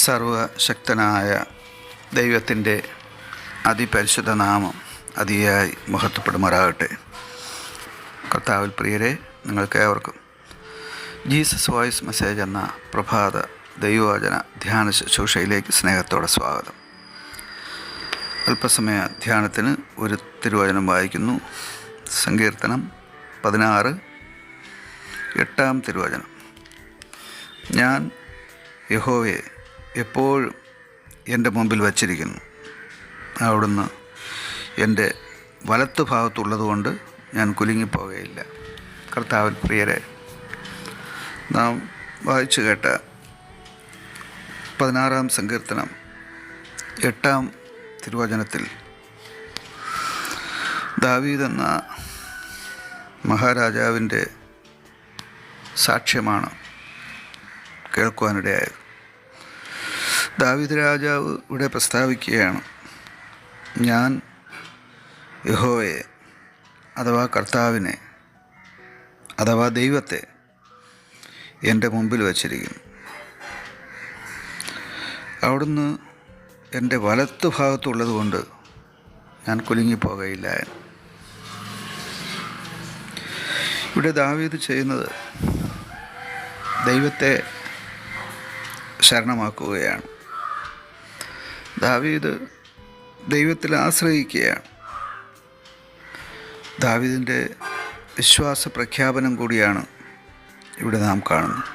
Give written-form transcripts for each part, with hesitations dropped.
സർവശക്തനായ ദൈവത്തിൻ്റെ അതിപരിശുദ്ധ നാമം അതിയായി മഹത്വപ്പെടുമാറാകട്ടെ. കർത്താവിൽ പ്രിയരെ, നിങ്ങൾക്കേവർക്കും ജീസസ് വോയിസ് മെസ്സേജ് എന്ന പ്രഭാത ദൈവവചന ധ്യാന ശുശ്രൂഷയിലേക്ക് സ്നേഹത്തോടെ സ്വാഗതം. അല്പസമയ ധ്യാനത്തിന് ഒരു തിരുവചനം വായിക്കുന്നു. സങ്കീർത്തനം 16 8 തിരുവചനം. ഞാൻ യഹോവയെ എപ്പോഴും എൻ്റെ മുമ്പിൽ വച്ചിരിക്കുന്നു. അവിടുന്ന് എൻ്റെ വലത്തുഭാഗത്തുള്ളതുകൊണ്ട് ഞാൻ കുലുങ്ങിപ്പോകുകയില്ല. കർത്താവിൽ പ്രിയരെ, നാം വായിച്ചു കേട്ട 16 സങ്കീർത്തനം 8 തിരുവചനത്തിൽ ദാവീദ് എന്ന മഹാരാജാവിൻ്റെ സാക്ഷ്യമാണ് കേൾക്കുവാനിടയായത്. ദാവീദ് രാജാവ് ഇവിടെ പ്രസ്താവിക്കുകയാണ്, ഞാൻ യഹോവയെ അഥവാ കർത്താവിനെ അഥവാ ദൈവത്തെ എൻ്റെ മുമ്പിൽ വച്ചിരിക്കുന്നു. അവിടുന്ന് എൻ്റെ വലത്തു ഭാഗത്തുള്ളത് കൊണ്ട് ഞാൻ കുലുങ്ങിപ്പോകയില്ല. ഇവിടെ ദാവീദ് ചെയ്യുന്നത് ദൈവത്തെ ശരണമാക്കുകയാണ്. ദാവീദ് ദൈവത്തിൽ ആശ്രയിക്കുകയാണ്. ദാവീദിൻ്റെ വിശ്വാസ പ്രഖ്യാപനം കൂടിയാണ് ഇവിടെ നാം കാണുന്നത്.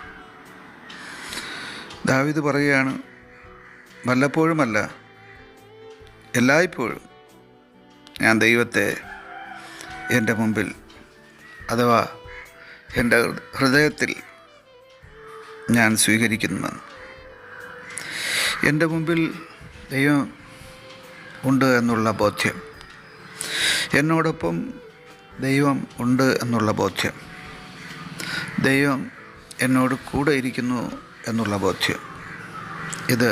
ദാവീദ് പറയുകയാണ്, വല്ലപ്പോഴുമല്ല എല്ലായ്പ്പോഴും ഞാൻ ദൈവത്തെ എൻ്റെ മുമ്പിൽ അഥവാ എൻ്റെ ഹൃദയത്തിൽ ഞാൻ സ്വീകരിക്കുന്നുവെന്ന്. എൻ്റെ മുമ്പിൽ ദൈവം ഉണ്ട് എന്നുള്ള ബോധ്യം, എന്നോടൊപ്പം ദൈവം ഉണ്ട് എന്നുള്ള ബോധ്യം, ദൈവം എന്നോട് കൂടെ ഇരിക്കുന്നു എന്നുള്ള ബോധ്യം, ഇത്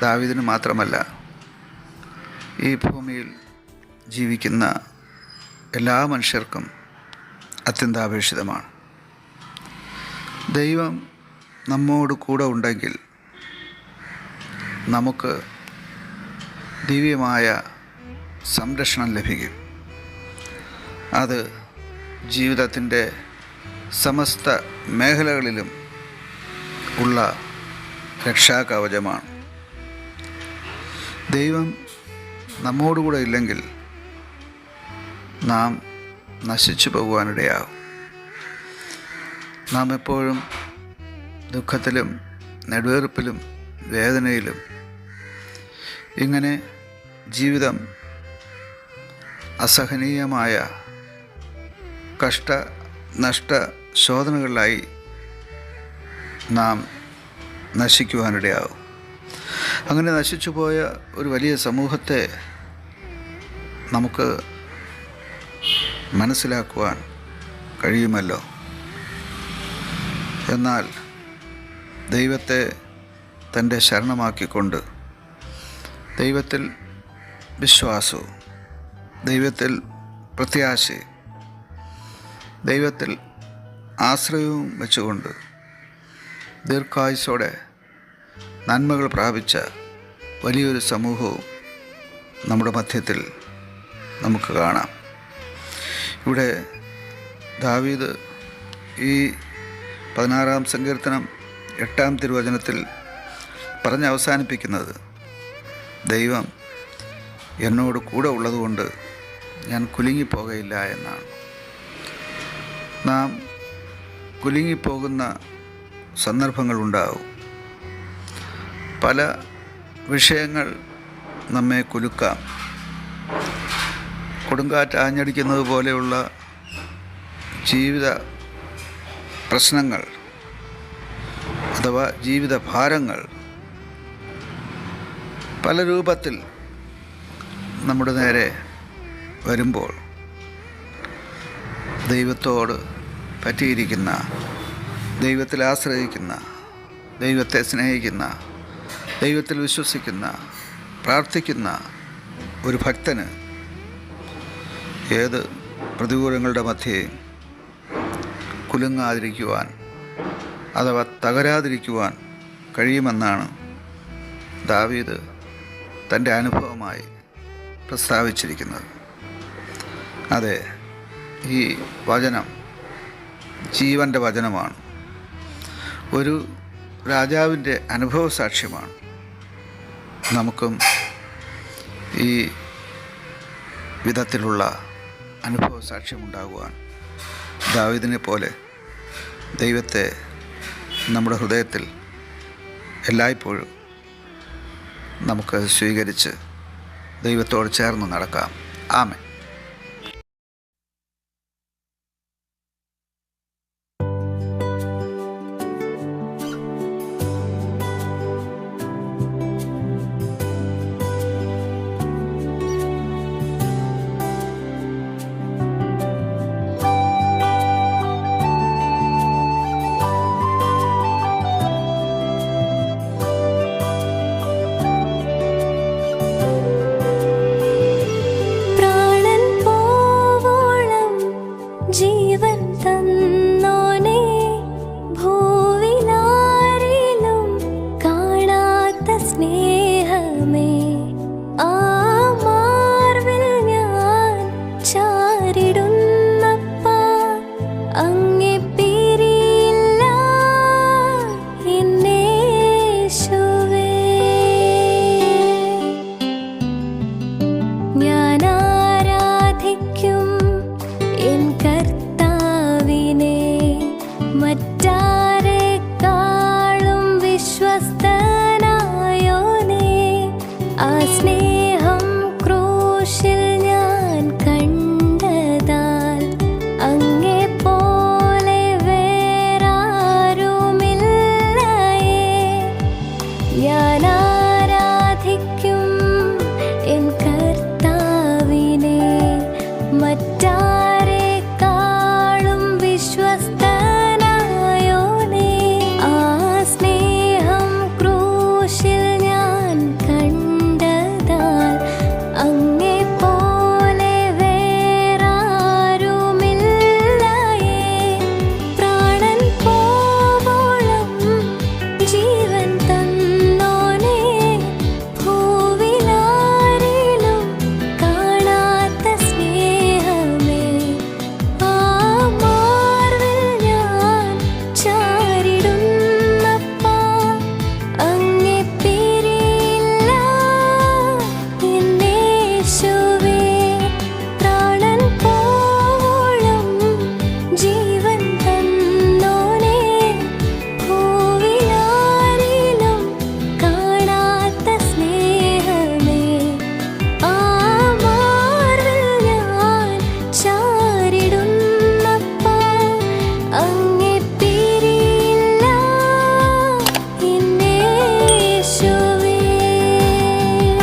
ദാവീദിന് മാത്രമല്ല, ഈ ഭൂമിയിൽ ജീവിക്കുന്ന എല്ലാ മനുഷ്യർക്കും അത്യന്താപേക്ഷിതമാണ്. ദൈവം നമ്മോട് കൂടെ ഉണ്ടെങ്കിൽ നമുക്ക് ദിവ്യമായ സംരക്ഷണം ലഭിക്കും. അത് ജീവിതത്തിൻ്റെ സമസ്ത മേഖലകളിലും ഉള്ള രക്ഷാകവചമാണ്. ദൈവം നമ്മോടുകൂടെ ഇല്ലെങ്കിൽ നാം നശിച്ചു പോകുവാനിടയാകും. നാം എപ്പോഴും ദുഃഖത്തിലും നെടുവീർപ്പിലും വേദനയിലും ഇങ്ങനെ ജീവിതം അസഹനീയമായ നഷ്ട ശോധനകളിലായി നാം നശിക്കുവാനിടയാകും. അങ്ങനെ നശിച്ചുപോയ ഒരു വലിയ സമൂഹത്തെ നമുക്ക് മനസ്സിലാക്കുവാൻ കഴിയുമല്ലോ. എന്നാൽ ദൈവത്തെ തൻ്റെ ശരണമാക്കിക്കൊണ്ട് ദൈവത്തിൽ വിശ്വാസവും ദൈവത്തിൽ പ്രത്യാശയും ദൈവത്തിൽ ആശ്രയവും വെച്ചുകൊണ്ട് ദീർഘായുസ്സോടെ നന്മകൾ പ്രാപിച്ച വലിയൊരു സമൂഹവും നമ്മുടെ മധ്യത്തിൽ നമുക്ക് കാണാം. ഇവിടെ ദാവീദ് ഈ 16 സങ്കീർത്തനം 8 തിരുവചനത്തിൽ പറഞ്ഞ് അവസാനിപ്പിക്കുന്നത്, ദൈവം എന്നോട് കൂടെ ഉള്ളതുകൊണ്ട് ഞാൻ കുലുങ്ങിപ്പോകയില്ല എന്നാണ്. നാം കുലുങ്ങിപ്പോകുന്ന സന്ദർഭങ്ങളുണ്ടാവും. പല വിഷയങ്ങൾ നമ്മെ കുലുക്കാം. കൊടുങ്കാറ്റ് ആഞ്ഞടിക്കുന്നത് പോലെയുള്ള ജീവിത പ്രശ്നങ്ങൾ അഥവാ ജീവിത ഭാരങ്ങൾ പല രൂപത്തിൽ നമ്മുടെ നേരെ വരുമ്പോൾ ദൈവത്തോട് പറ്റിയിരിക്കുന്ന, ദൈവത്തിൽ ആശ്രയിക്കുന്ന, ദൈവത്തെ സ്നേഹിക്കുന്ന, ദൈവത്തിൽ വിശ്വസിക്കുന്ന, പ്രാർത്ഥിക്കുന്ന ഒരു ഭക്തന് ഏത് പ്രതികൂലങ്ങളുടെ മധ്യേ കുലുങ്ങാതിരിക്കുവാൻ അഥവാ തകരാതിരിക്കുവാൻ കഴിയുമെന്നാണ് ദാവീദ് തൻ്റെ അനുഭവമായി പ്രസ്താവിച്ചിരിക്കുന്നത്. അതെ, ഈ വചനം ജീവൻ്റെ വചനമാണ്. ഒരു രാജാവിൻ്റെ അനുഭവ സാക്ഷ്യമാണ്. നമുക്കും ഈ വിധത്തിലുള്ള അനുഭവ സാക്ഷ്യമുണ്ടാകുവാൻ ദാവീദിനെ പോലെ ദൈവത്തെ നമ്മുടെ ഹൃദയത്തിൽ എല്ലായ്പ്പോഴും നമുക്ക് സ്വീകരിച്ച് ദൈവത്തോട് ചേർന്ന് നടക്കാം. ആമേൻ.